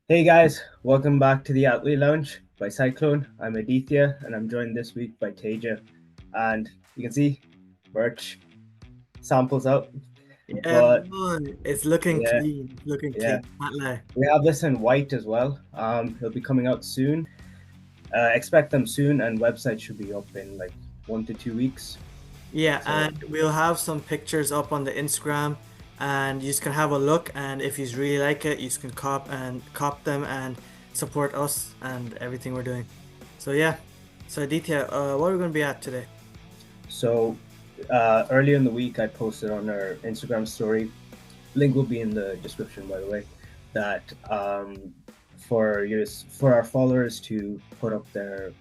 Hey guys, welcome back to the Athlete Lounge by Cyclone. I'm Aditya and I'm joined this week by Teja. And you can see merch samples out. Yeah, But boy, it's looking yeah, clean, looking yeah. clean. Can't lie. We have this in white as well. It'll be coming out soon. Expect them soon, and website should be up in like 1 to 2 weeks. Yeah, So and we'll have some pictures up on the Instagram, and you can have a look. And if you really like it, you can cop them and support us and everything we're doing. So yeah, so Aditya, what are we gonna be at today? so earlier in the week I posted on our Instagram story. Link will be in the description, by the way. That for our followers to put up their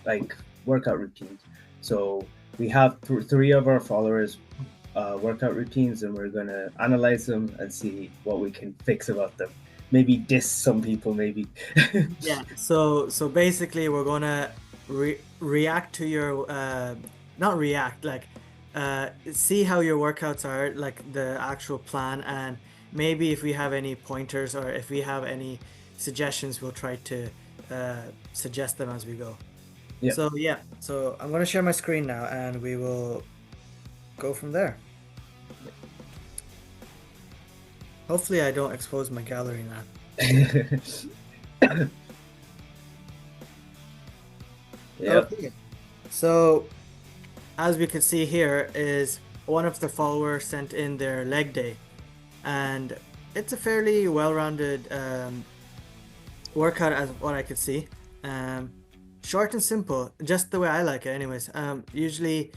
like workout routines. So we have three of our followers workout routines, and we're gonna analyze them and see what we can fix about them. Maybe diss some people, maybe. Yeah, so basically we're gonna react to your not react like see how your workouts are, like the actual plan, and maybe if we have any pointers or if we have any suggestions, we'll try to suggest them as we go. Yeah. So yeah, so I'm gonna share my screen now and we will go from there. Hopefully I don't expose my gallery now. Yeah. Okay. So as we can see here is one of the followers sent in their leg day, and it's a fairly well-rounded workout as what I could see. um, Short and simple, just the way I like it anyways. Usually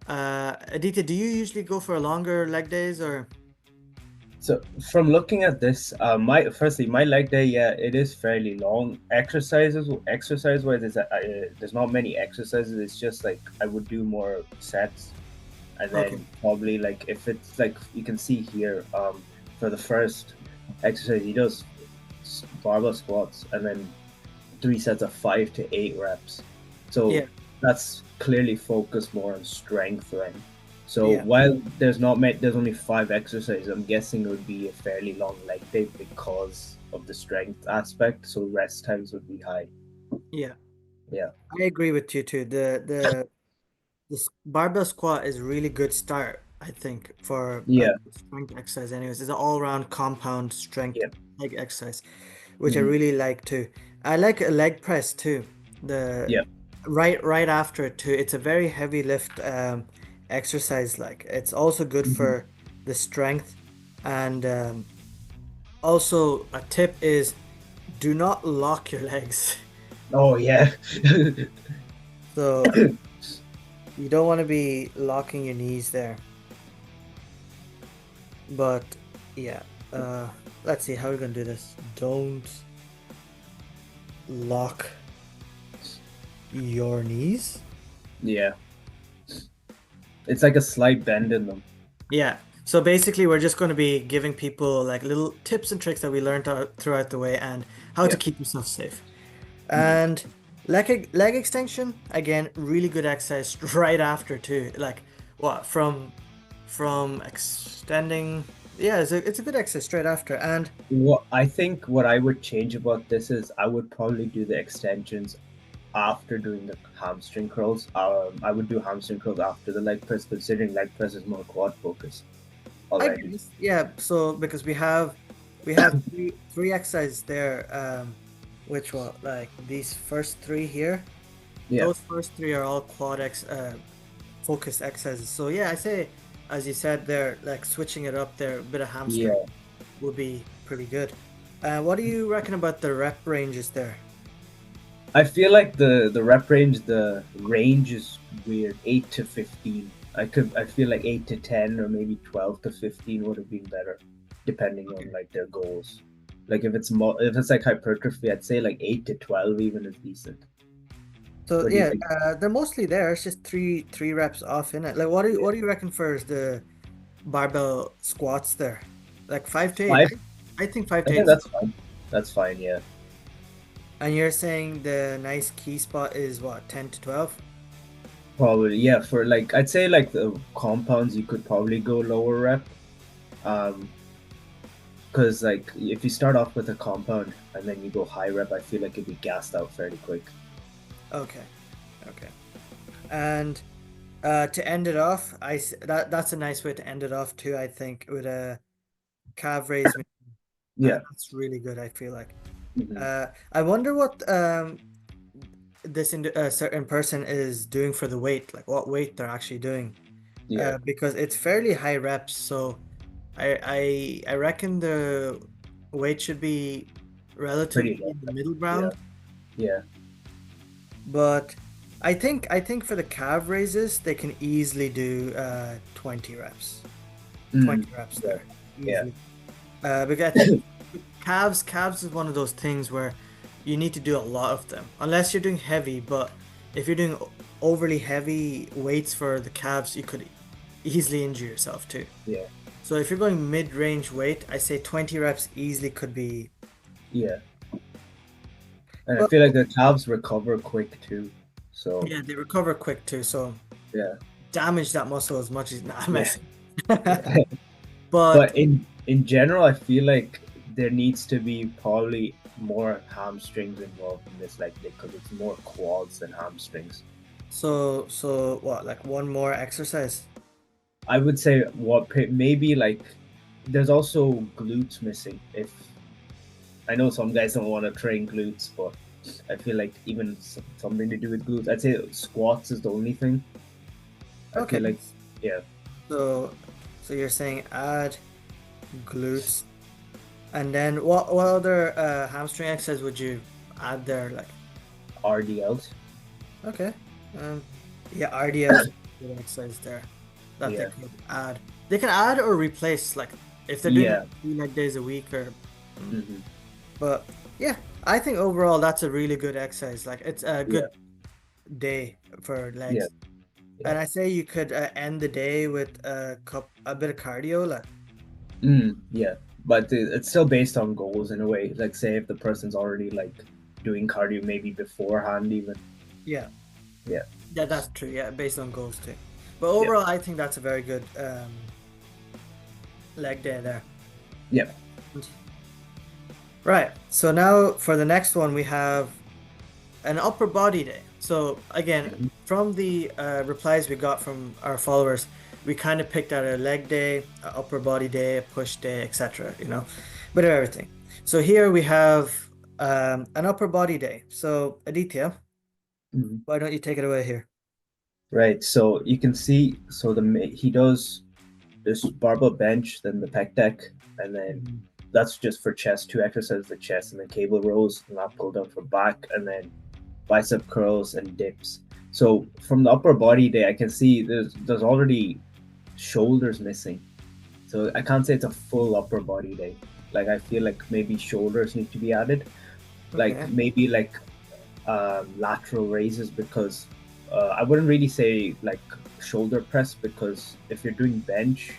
Aditya, do you usually go for longer leg days or? So from looking at this, my leg day, yeah, it is fairly long. Exercise wise, is there's not many exercises. It's just like I would do more sets, and Okay. then probably like if it's like you can see here, for the first exercise he does barbell squats, and then 3 sets of 5 to 8 reps. So Yeah. that's clearly focused more on strength then. So Yeah. while there's only 5 exercises, I'm guessing it would be a fairly long leg day because of the strength aspect. So rest times would be high. Yeah, Yeah. I agree with you too. The barbell squat is a really good start, I think, for Yeah. strength exercise. Anyways, it's an all-round compound strength Yeah. leg exercise, which I Mhm. really like too. I like a leg press too. The Yeah. right after it too. It's a very heavy lift exercise. Like it's also good Mhm. for the strength, and also a tip is do not lock your legs. Oh yeah. So you don't want to be locking your knees there. But yeah, uh, let's see how we're gonna do this. Don't lock your knees. Yeah. It's like a slight bend in them. Yeah. So basically, we're just going to be giving people like little tips and tricks that we learned out throughout the way and how to Yeah. keep yourself safe. Mhm. And leg extension, again, really good exercise right after too. Like what from extending, yeah, it's a good exercise straight after. And What I would change about this is I would probably do the extensions after doing the hamstring curls. I would do hamstring curls after the leg press, considering leg press is more quad focused I already. guess, yeah, so because we have three exercises there, which were like these first three here. Yeah, Those first three are all quad focused exercises. So yeah, I say, as you said, they're like switching it up there, a bit of hamstring yeah. would be pretty good. What do you reckon about the rep ranges there? I feel like the range is weird. 8 to 15. I feel like 8 to 10 or maybe 12 to 15 would have been better, depending Okay. on like their goals. Like if it's like hypertrophy, I'd say like 8 to 12 even is decent. So What do you yeah, think? they're mostly there. It's just three reps off in it. Like what do you reckon for the barbell squats there? Like 5 to 8. Five? I think five I to think eight. that's fine. That's fine. Yeah. And you're saying the nice key spot is what, 10 to 12? Probably, yeah. For like, I'd say like the compounds, you could probably go lower rep. Um, because like if you start off with a compound and then you go high rep, I feel like you'd be gassed out fairly quick. Okay. Okay. And to end it off, that's a nice way to end it off too, I think, with a calf raise. Yeah. That's really good, I feel like. Hmm. I wonder what this certain person is doing for the weight, like what weight they're actually doing. Yeah. Because it's fairly high reps, so I reckon the weight should be Pretty relatively low. in the middle Yeah. ground. Yeah. But I think for the calf raises, they can easily do 20 reps. Mm. 20 reps Yeah. there, Yeah. easily. Because I think calves is one of those things where you need to do a lot of them. Unless you're doing heavy, but if you're doing overly heavy weights for the calves, you could easily injure yourself too. Yeah. So if you're going mid-range weight, I say 20 reps easily could be. Yeah. And I But feel like the calves recover quick too. So yeah, they recover quick too, so yeah. damage that muscle as much as not Yeah. messing. Yeah. But But in general, I feel like there needs to be probably more hamstrings involved in this, like because it's more quads than hamstrings. so what, like one more exercise? I would say maybe like there's also glutes missing. If I know some guys don't want to train glutes, but I feel like even something to do with glutes. I'd say squats is the only thing. I Okay. feel like yeah, So so you're saying add glutes, and then what other hamstring exercise would you add there? Like, RDLs. okay. Um yeah, RDLs good exercise there that they Yeah, could add. They can add or replace, like if they're doing yeah, like 3 leg days a week or hmm but yeah, I think overall that's a really good exercise. Like it's a yeah, good day for yeah, legs. yeah. And I say you could end the day with a bit of cardio, like Yeah. But it's still based on goals in a way. Like say if the person's already like doing cardio maybe beforehand even. yeah, Yeah, yeah, that's true. Yeah, based on goals too. But yeah, overall, I think that's a very good leg day there. yeah. Right. So now for the next one, we have an upper body day. So again, Mhm. from the replies we got from our followers, we kind of picked out a leg day, a upper body day, a push day, etc. Bit of everything. So here we have an upper body day. So Aditya, Mhm. why don't you take it away here? Right. So you can see so he does this barbell bench, then the pec deck, and then Mhm. that's just for chest, two exercises for chest, and then cable rows, and that pull down for back, and then bicep curls and dips. So from the upper body day, I can see there's already shoulders missing. So I can't say it's a full upper body day. Like I feel like maybe shoulders need to be added. Like Okay. maybe like lateral raises because I wouldn't really say like shoulder press because if you're doing bench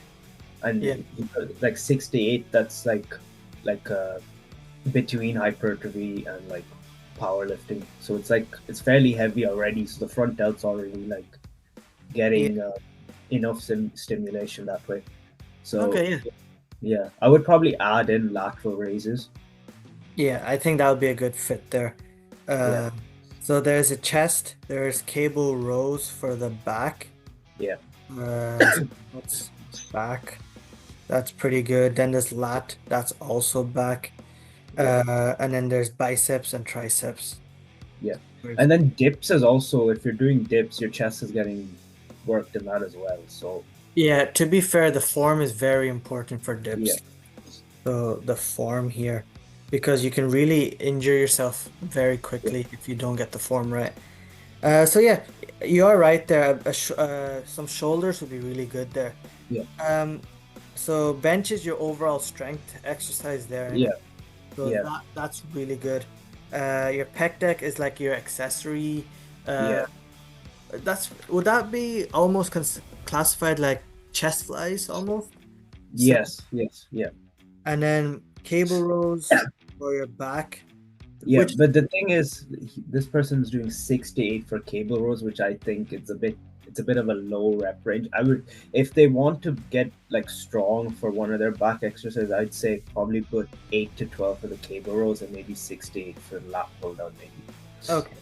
Yeah. and like 6 to 8, that's like between hypertrophy and like powerlifting. So it's like it's fairly heavy already. So the front delt's already like Yeah. getting enough stimulation that way. So Okay. Yeah. yeah, I would probably add in lateral raises. Yeah. I think that would be a good fit there. Yeah, Uh, so there's a chest. There's cable rows for the back. yeah, So that's back. That's pretty good. Then there's lat. That's also back. yeah. And then there's biceps and triceps. Yeah. And then dips is also, if you're doing dips, your chest is getting worked in that as well. So, Yeah, to be fair, the form is very important for yeah, dips. So the form here, because you can really injure yourself very yeah, quickly if you don't get the form right. So yeah, you are right there. Some shoulders would be really good there. yeah, Um, so bench is your overall strength exercise there in yeah, it. So yeah, that's really good. Your pec deck is like your accessory. Uh, yeah. that's would that be almost classified like chest flies almost? So Yes, yes, yeah. and then cable rows for your back, Yeah, which but the thing is, this person's doing 6 to 8 for cable rows, which I think it's a bit it's a bit of a low rep range. I would, if they want to get like strong for one of their back exercises, I'd say probably put 8 to 12 for the cable rows and maybe 6 to 8 for the lat pull down, maybe. Okay.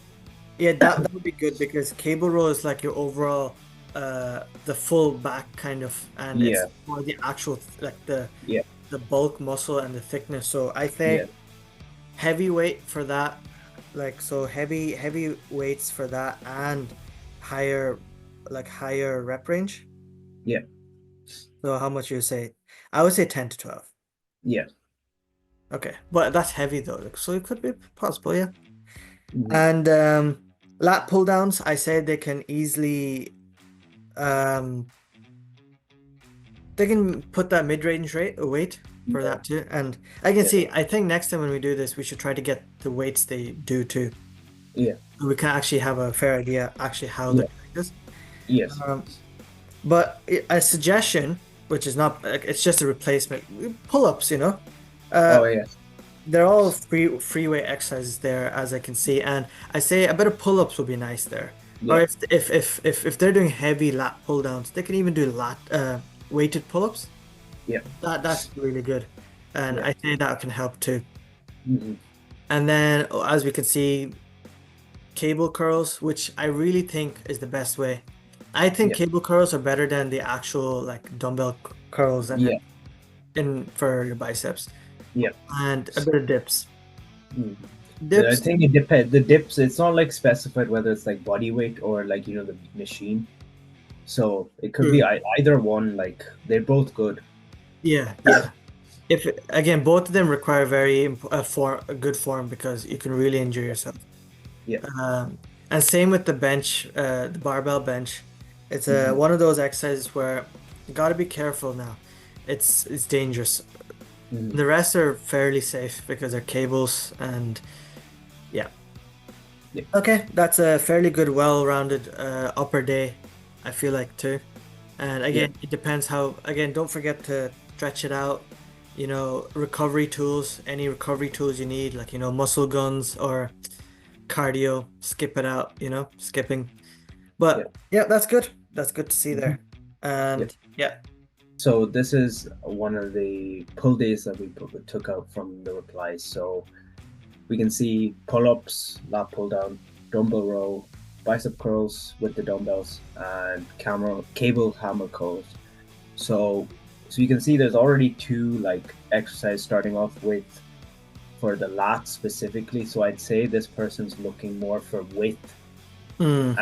Yeah, that would be good because cable row is like your overall the full back kind of, and it's Yeah, more the actual like yeah, the bulk muscle and the thickness. So I yeah, say heavy weight for that, like so heavy weights for that and higher higher rep range. yeah, So how much you say? I would say 10 to 12. yeah. Okay. But that's heavy though. So it could be possible, yeah. Mhm. And lat pull downs, I said they can easily um they can put that mid-range rate weight for Yeah, that too. And I can yeah, see, I think next time when we do this, we should try to get the weights they do too. yeah, We can actually have a fair idea actually how they're yeah, doing this. yes. Um, but a suggestion, which is not like it's just a replacement, pull-ups, Oh, uh, yes. they're all free weight exercises there, as I can see, and I say a bit of pull-ups would be nice there. Or Yeah, if they're doing heavy lat pull downs, they can even do lat weighted pull-ups. yeah, That's really good, and yeah. I say that can help too. Mhm. And then as we can see, cable curls, which I really think is the best way. I think Yeah, cable curls are better than the actual like dumbbell curls and yeah, in for your biceps, yeah. and a bit of dips. Mhm. I Dips. think it depends. The dips, it's not like specified whether it's like body weight or like, the machine. So it could be True. either one. Like they're both good. Yeah, yeah. If again, both of them require very a good form because you can really injure yourself. Yeah. Um, and same with the bench, the barbell bench. It's Hmm. one of those exercises where you got to be careful now. It's dangerous. Hmm. The rest are fairly safe because they're cables and yeah. Yeah. Okay, that's a fairly good, well-rounded upper day, I feel like too. And Yeah. again, it depends how, again, don't forget to stretch it out. Recovery tools, any recovery tools you need, like, muscle guns or cardio, skip it out, skipping. Yeah. But yeah, that's good. That's good to see Hmm. there. Yeah. And yeah. So this is one of the pull days that we took out from the replies. So we can see pull-ups, lat pull down, dumbbell row, bicep curls with the dumbbells, and camera cable hammer curls. So so you can see there's already two like exercise starting off with for the lats specifically. So I'd say this person's looking more for width, Mm.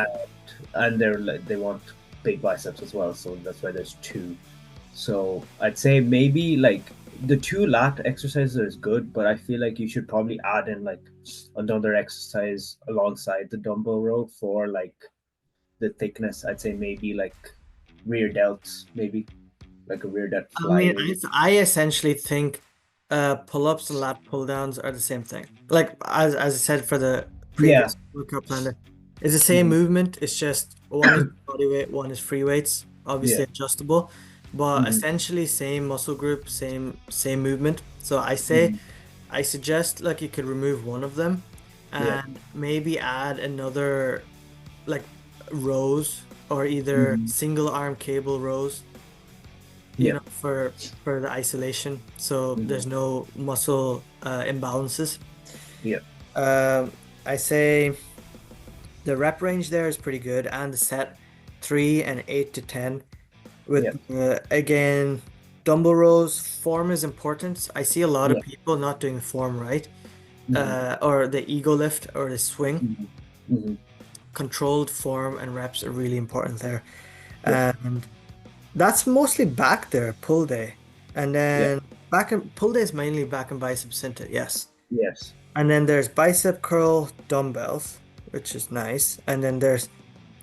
and they want big biceps as well. So that's why there's two. So I'd say maybe like the two lat exercises is good, but I feel like you should probably add in like another exercise alongside the dumbbell row for like the thickness. I'd say maybe like rear delts, maybe like a rear delt I fly, mean, maybe. I essentially think pull-ups and lat pull-downs are the same thing. Like as I said for the Yeah. previous workout plan, it's the same Hmm. movement. It's just one is body weight, one is free weights, Yeah. obviously adjustable, but Hmm. essentially same muscle group, same movement. So Hmm. I suggest like you could remove one of them Yeah. and maybe add another like rows or either Hmm. single arm cable rows Yeah. for the isolation, so Hmm. there's no muscle imbalances. Yeah. I say the rep range there is pretty good, and the set 3 and 8 to 10 Yeah. with again dumbbell rows. Form is important. I see a lot of Yeah. people not doing form right, Hmm. or the ego lift or the swing. Hmm. Hmm. Controlled form and reps are really important there, Yeah. and that's mostly back there, pull day. And Yeah. then back and pull day is mainly back and bicep center, yes. Yes. And then there's bicep curl dumbbells, which is nice. And then there's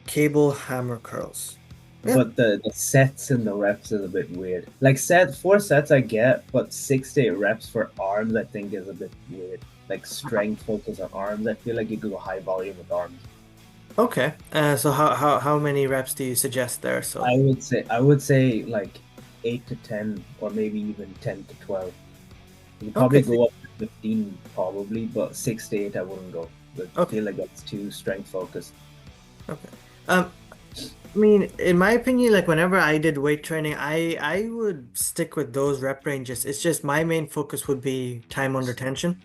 cable hammer curls. Yeah. But the sets and the reps is a bit weird. Like set 4 sets I get, but 6 to 8 reps for arms I think is a bit weird. Like strength focus on arms. I feel like you could go high volume with arms. Okay. So how many reps do you suggest there? So I would say like 8 to 10 or maybe even 10 to 12. You could okay, probably go up to 15 probably, but 6 to 8 I wouldn't go. I okay, feel like that's too strength focused. okay. Um, I mean, in my opinion, like whenever I did weight training, I would stick with those rep ranges. It's just my main focus would be time under tension,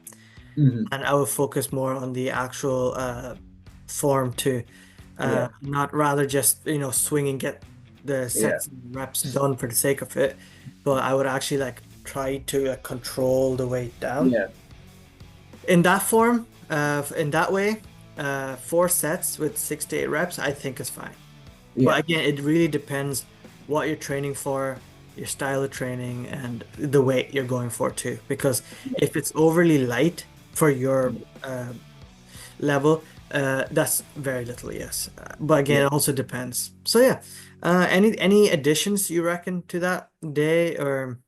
Hmm. and I would focus more on the actual form too, Yeah, not rather just swing and get the yeah, sets and reps done for the sake of it, but I would actually like try to control the weight down. yeah, In that form, in that way, 4 sets with 6 to 8 reps, I think is fine. yeah, But again, it really depends what you're training for, your style of training, and the weight you're going for too. Because if it's overly light for your level, that's very little, yes. But yeah. again, it also depends. So yeah, any additions you reckon to that day or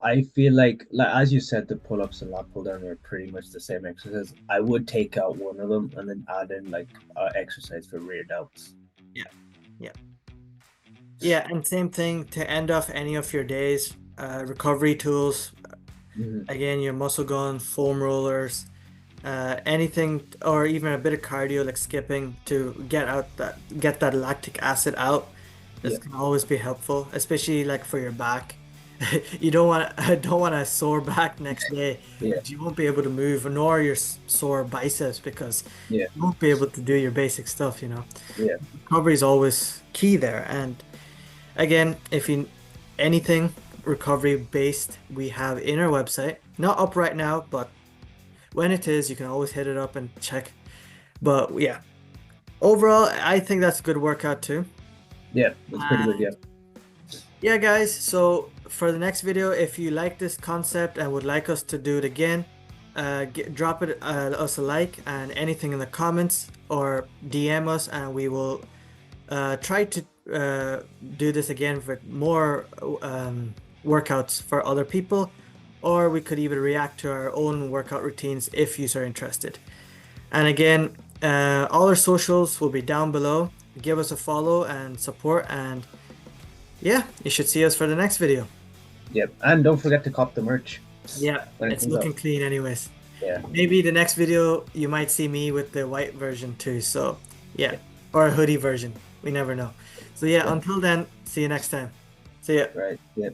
I feel like as you said, the pull-ups and lat pull down are pretty much the same exercise. I would take out one of them and then add in like exercise for rear delts. yeah, yeah, yeah, and same thing to end off any of your days. Recovery tools, Hmm. again, your muscle gun, foam rollers, anything or even a bit of cardio like skipping to get that lactic acid out. This Yeah, can always be helpful, especially like for your back. You don't want don't want a sore back next day yeah, because you won't be able to move, nor your sore biceps because yeah, you won't be able to do your basic stuff, yeah, Recovery is always key there. And again, if you anything recovery based, we have in our website. Not up right now, but when it is, you can always hit it up and check. But yeah, overall, I think that's a good workout too. yeah. That's pretty good. Yeah, And yeah, guys, so for the next video, if you like this concept and would like us to do it again, drop us a like and anything in the comments or DM us, and we will try to do this again with more workouts for other people, or we could even react to our own workout routines if you are interested. And again, all our socials will be down below. Give us a follow and support, and yeah, you should see us for the next video. yeah. And don't forget to cop the merch Yeah, when it it's comes out. looking clean anyways. Yeah, Maybe the next video you might see me with the white version too. So yeah, yeah, or a hoodie version. We never know. So yeah, yeah. until then, see you next time. See ya. Right. Yeah.